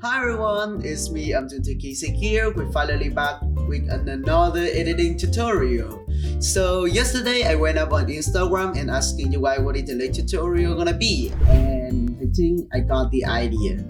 Hi everyone, it's me, I'm Kisik here. We're finally back with another editing tutorial. So yesterday I went up on Instagram and asking you guys what is the latest tutorial gonna be, and I think I got the idea.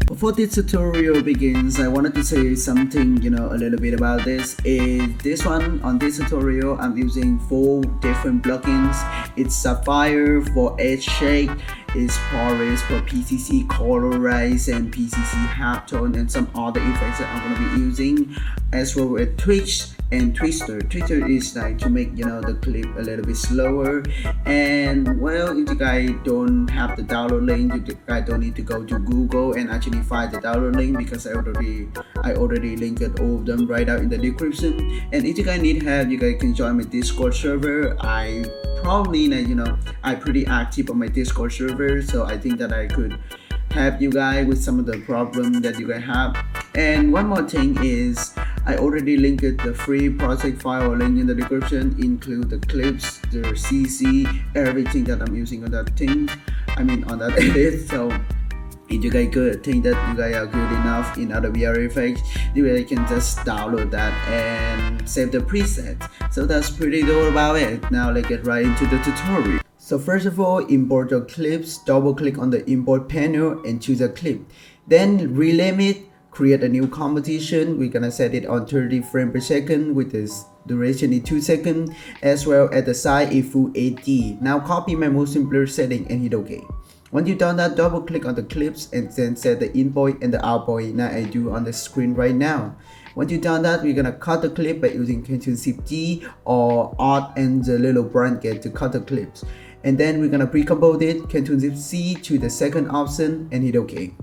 Before this tutorial begins, I wanted to say something, a little bit about this. On this tutorial, I'm using 4 different plugins. It's Sapphire for Edge Shake, it's Paris for PCC Colorize and PCC Halftone, and some other effects that I'm going to be using, as well with Twitch and Twister. Twister is like to make the clip a little bit slower. And well, if you guys don't have the download link, you guys don't need to go to Google and actually find the download link, because I already linked all of them right out in the description. And if you guys need help, you guys can join my Discord server. I pretty active on my Discord server, so I think that I could help you guys with some of the problems that you guys have. And one more thing is, I already linked the free project file link in the description, include the clips, the CC, everything that I'm using on that thing. On that edit. So if you guys think that you guys are good enough in Adobe VR Effects, you guys can just download that and save the preset. So that's pretty all about it. Now let's get right into the tutorial. So first of all, import your clips. Double click on the import panel and choose a clip. Then relimit, create a new composition. We're gonna set it on 30 frames per second with this duration in 2 seconds, as well at the side in full HD. Now copy my motion blur setting and hit OK. Once you've done that, double click on the clips and then set the in point and the out point, like I do on the screen right now. Once you've done that, we're gonna cut the clip by using Ctrl+Shift+G or Alt and the little bracket to cut the clips. And then we're gonna pre-compose it, Ctrl+C to the second option and hit OK.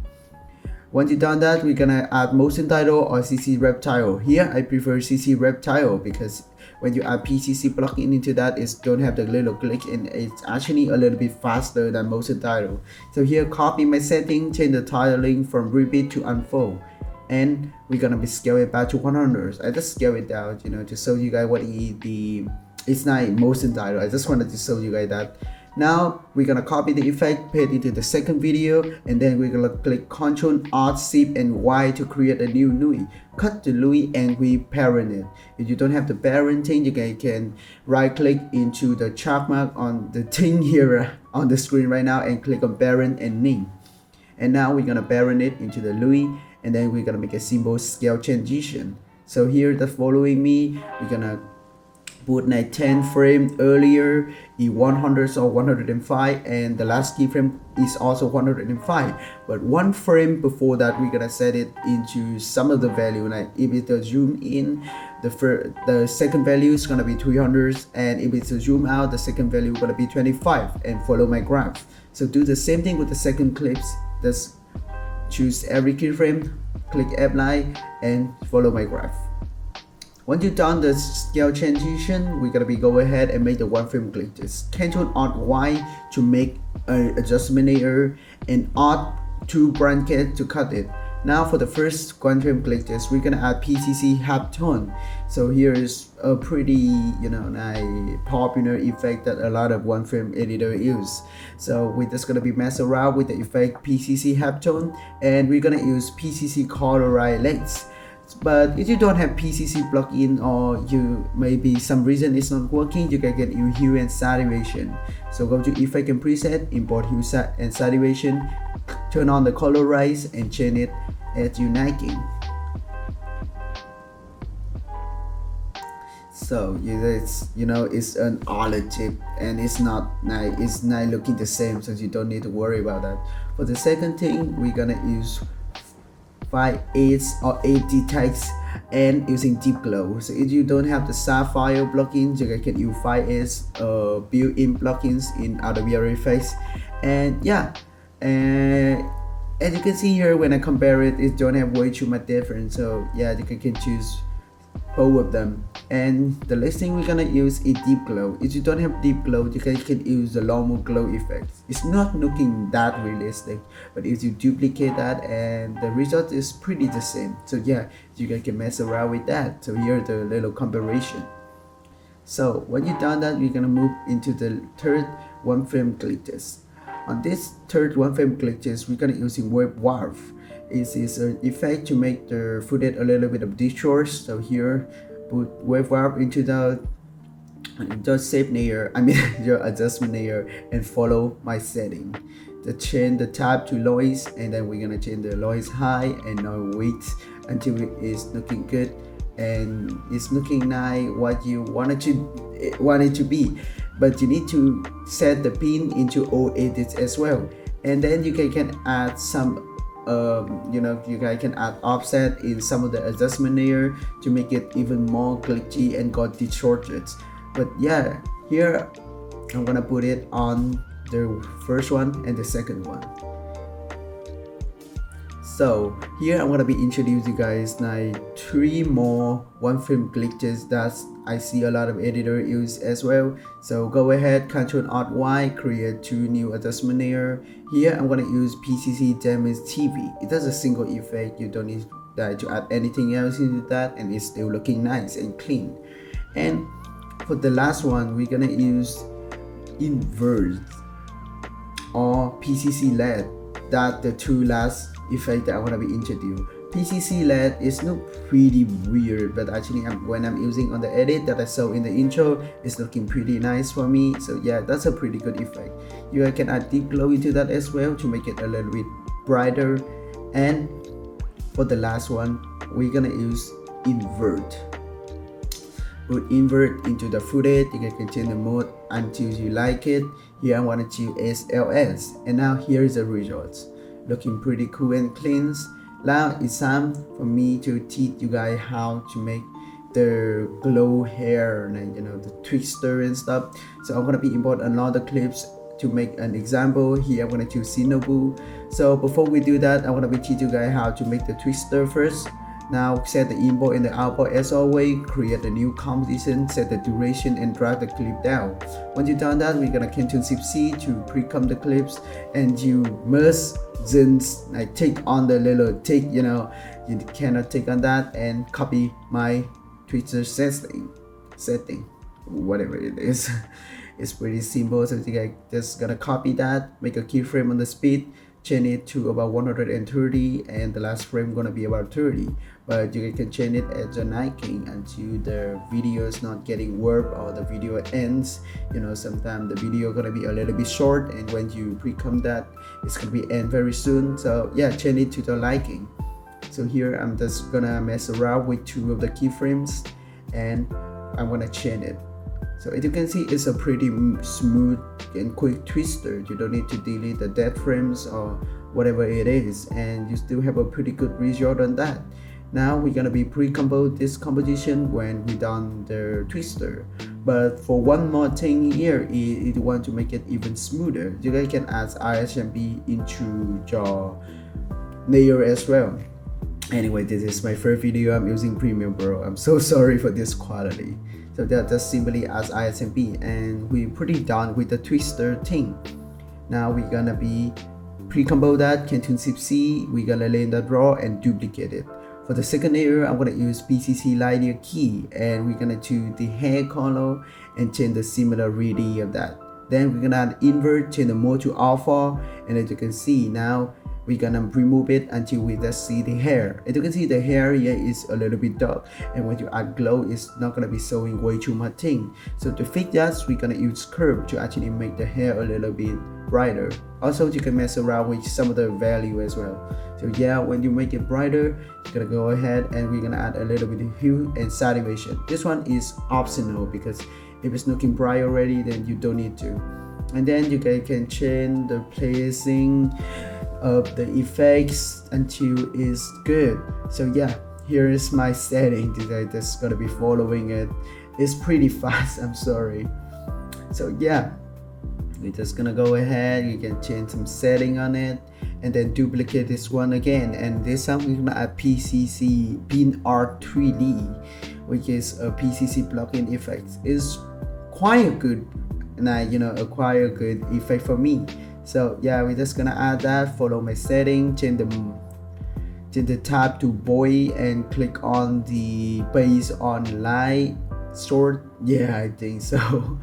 Once you've done that, we're gonna add motion title or CC Reptile. Here I prefer CC Reptile because when you add PCC plugin into that, it don't have the little glitch and it's actually a little bit faster than motion title. So here, copy my setting, change the titling from repeat to unfold, and we're gonna be scale it back to 100. I just scale it down, to show you guys what it's not motion title. I just wanted to show you guys that. Now we're gonna copy the effect, paste it into the second video, and then we're gonna click Ctrl, Alt, Shift, and Y to create a new LUI. Cut the LUI and we parent it. If you don't have the parenting, you guys can right click into the check mark on the thing here on the screen right now and click on parent and name. And now we're gonna parent it into the LUI, and then we're gonna make a symbol scale transition. So here, the following me, we're gonna put like 10 frames earlier in 100 or 105, and the last keyframe is also 105, but 1 frame before that we're gonna set it into some of the value. Like if it's a zoom in, the second value is gonna be 300, and if it's a zoom out, the second value is gonna be 25, and follow my graph. So do the same thing with the second clips. Just choose every keyframe, click apply, and follow my graph. Once you've done the scale transition, we're gonna go ahead and make the 1 frame glitch. Just Ctrl Alt Y to make an adjustment layer, and Alt 2 bracket to cut it. Now for the first 1 frame glitches, we're gonna add PCC halftone. So here is a pretty popular effect that a lot of 1 frame editor use. So we're just gonna be mess around with the effect PCC halftone, and we're gonna use PCC Colorize Lens. But if you don't have PCC plugin, or maybe some reason it's not working, you can get your hue and saturation. So go to effect and preset, import hue and saturation, turn on the colorize and change it as you liking. So it's an olive tip and it's not looking the same, so you don't need to worry about that. For the second thing, we're gonna use 5/8 or 80 text and using deep glow. So if you don't have the sapphire plugins, you can use 5/8 built-in plugins in Adobe Effects. And yeah, and as you can see here, when I compare it, it don't have way too much difference. So yeah, you can choose both of them. And the next thing we're gonna use is deep glow. If you don't have deep glow, you can use the normal glow effect. It's not looking that realistic, but if you duplicate that, and the result is pretty the same. So yeah, you guys can mess around with that. So here's the little comparison. So when you've done that, we're gonna move into the third one frame glitches. On this third one frame glitches, we're gonna using wave warp. It is an effect to make the footage a little bit of distort. So here, put wave warp into the shape layer, your adjustment layer, and follow my setting. Change the type to noise, and then we're gonna change the noise high and now wait until it is looking good and it's looking nice what you want it to be. But you need to set the pin into all edits as well, and then you can add some you guys can add offset in some of the adjustment layer to make it even more glitchy and got distorted. But yeah, here I'm gonna put it on the first one and the second one. So here I'm gonna be introducing you guys like 3 more one frame glitches that I see a lot of editors use as well. So go ahead, Ctrl Alt Y, create 2 new adjustment layer. Here I'm gonna use PCC Damage TV. It does a single effect. You don't need to add anything else into that, and it's still looking nice and clean. And for the last one, we're gonna use invert or PCC LED. That the 2 last effect that I want to be introduced. PCC LED is not pretty weird, but actually when I'm using on the edit that I saw in the intro, it's looking pretty nice for me. So yeah, that's a pretty good effect. You can add deep glow into that as well to make it a little bit brighter. And for the last one, we're gonna use invert. Put invert into the footage. You can change the mode until you like it. Here I want to choose SLS, and now here is the results. Looking pretty cool and clean. Now it's time for me to teach you guys how to make the glow hair and the twister and stuff. So I'm gonna be importing another clips to make an example. Here I'm gonna choose Shinobu. So before we do that, I'm gonna be teach you guys how to make the twister first. Now set the input and the output as always, create a new composition, set the duration and drag the clip down. Once you've done that, we're gonna Ctrl+Shift+C to pre-comp the clips, and you must just take on the little tick, you cannot take on that, and copy my Twitter setting, whatever it is. It's pretty simple, so you guys just gonna copy that, make a keyframe on the speed, change it to about 130, and the last frame gonna be about 30. But you can change it at your liking until the video is not getting warped or the video ends. Sometimes the video gonna be a little bit short, and when you pre-comp that, it's gonna be end very soon. So yeah, change it to the liking. So here I'm just gonna mess around with 2 of the keyframes, and I'm gonna change it. So as you can see, it's a pretty smooth and quick twister. You don't need to delete the dead frames or whatever it is, and you still have a pretty good result on that. Now we're gonna be pre-compose this composition when we done the twister. But for one more thing here, if you want to make it even smoother, you guys can add RSMP into your layer as well. Anyway, this is my first video. I'm using Premiere Pro. I'm so sorry for this quality. So that just simply as ISMP, and we're pretty done with the twister thing. Now we're gonna be pre-compose that, Ctrl+C, we're gonna lay in the draw and duplicate it. For the second layer, I'm gonna use PCC linear key, and we're gonna choose the hair color and change the similarity of that. Then we're gonna add invert, change the mode to alpha, and as you can see now, we're gonna remove it until we just see the hair. As you can see, the hair here is a little bit dark, and when you add glow, it's not gonna be showing way too much thing. So to fix that, we're gonna use curve to actually make the hair a little bit brighter. Also, you can mess around with some of the value as well. So yeah, when you make it brighter, you're gonna go ahead and we're gonna add a little bit of hue and saturation. This one is optional because if it's looking bright already, then you don't need to. And then you guys can change the placing of the effects until it's good. So yeah, here is my setting today. Just gonna be following it. It's pretty fast, I'm sorry. So yeah, we're just gonna go ahead, you can change some setting on it and then duplicate this one again, and this time we're gonna add PCC PinArt 3D, which is a PCC plugin effect. Is quite a good, and I acquire a good effect for me. So yeah, we're just gonna add that, follow my setting, change the tab to boy and click on the base on light sort. Yeah, I think so.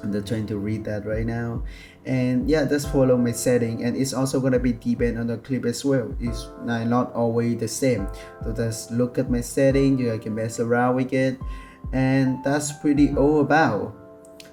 I'm just trying to read that right now, and yeah, just follow my setting, and it's also gonna be depend on the clip as well. It's not always the same, so just look at my setting. You can mess around with it, and that's pretty all about.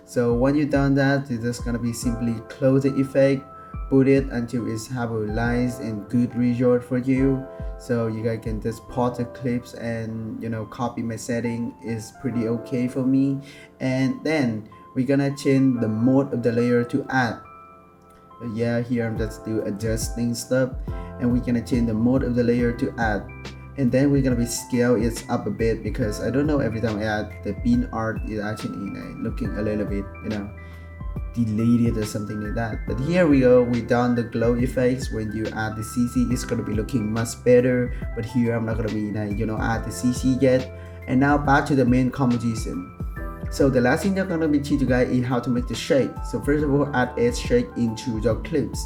So when you've done that, you're just gonna be simply close the effect, put it until it's have a nice and good result for you. So you guys can just pause the clips and copy my setting. Is pretty okay for me. And then we're gonna change the mode of the layer to add. Yeah, here I'm just do adjusting stuff, and we're gonna change the mode of the layer to add. And then we're gonna be scale it up a bit, because I don't know, every time I add the PinArt is actually looking a little bit deleted or something like that. But here we go, we done the glow effects. When you add the CC, it's gonna be looking much better. But here I'm not gonna be add the CC yet. And now back to the main composition. So the last thing they're gonna be teach you guys is how to make the shake. So first of all, add edge shake into your clips.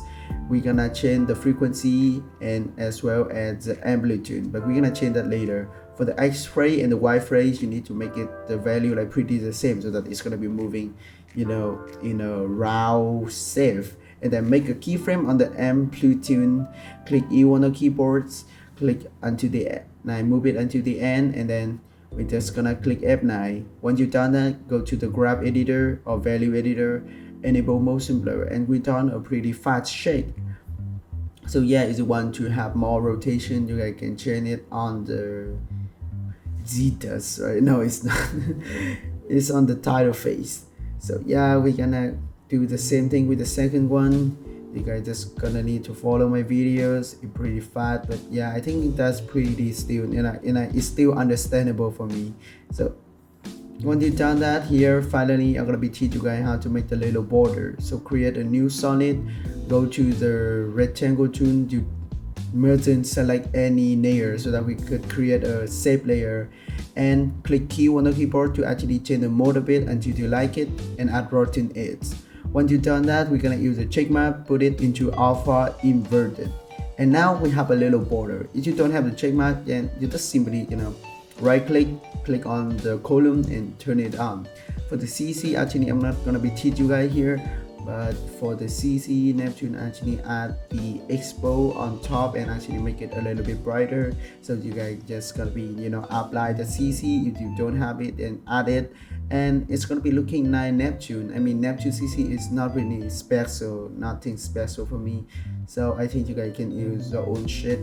We're gonna change the frequency and as well as the amplitude, but we're gonna change that later. For the X phrase and the Y phrase, you need to make it the value pretty the same, so that it's gonna be moving in a round safe. And then make a keyframe on the amplitude, click E on the keyboards, click until the move it until the end, and then we're just gonna click F9. Once you've done that, go to the graph editor or value editor, enable motion blur, and we done a pretty fast shake. So yeah, if you want to have more rotation, you guys can change it on the Zetas, right? No, it's not. It's on the title face. So yeah, we're gonna do the same thing with the second one. You guys just gonna need to follow my videos. It's pretty fast, but yeah, I think that's pretty still, it's still understandable for me. So once you've done that, here finally I'm gonna be teach you guys how to make the little border. So create a new solid, go to the rectangle tool, you merge and select any layer so that we could create a shape layer, and click Q on the keyboard to actually change the mode a bit until you like it, and add rotate edge. Once you've done that, we're gonna use a check mark, put it into alpha inverted, and now we have a little border. If you don't have the check mark, then you just simply right click on the column and turn it on. For the CC, actually I'm not gonna be teach you guys here, but for the CC, Neptune actually add the expo on top and actually make it a little bit brighter. So you guys just gonna be apply the CC. If you don't have it, then add it, and it's gonna be looking like Neptune. I mean, Neptune CC is not really special, nothing special for me. So I think you guys can use your own shit.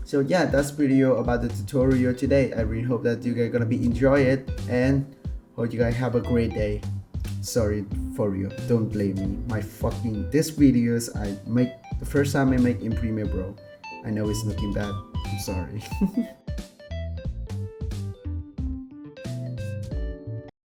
So yeah, that's video about the tutorial today. I really hope that you guys gonna be enjoy it, and hope you guys have a great day. Sorry for real, don't blame me. This videos I make the first time I make in Premiere, bro. I know it's looking bad, I'm sorry.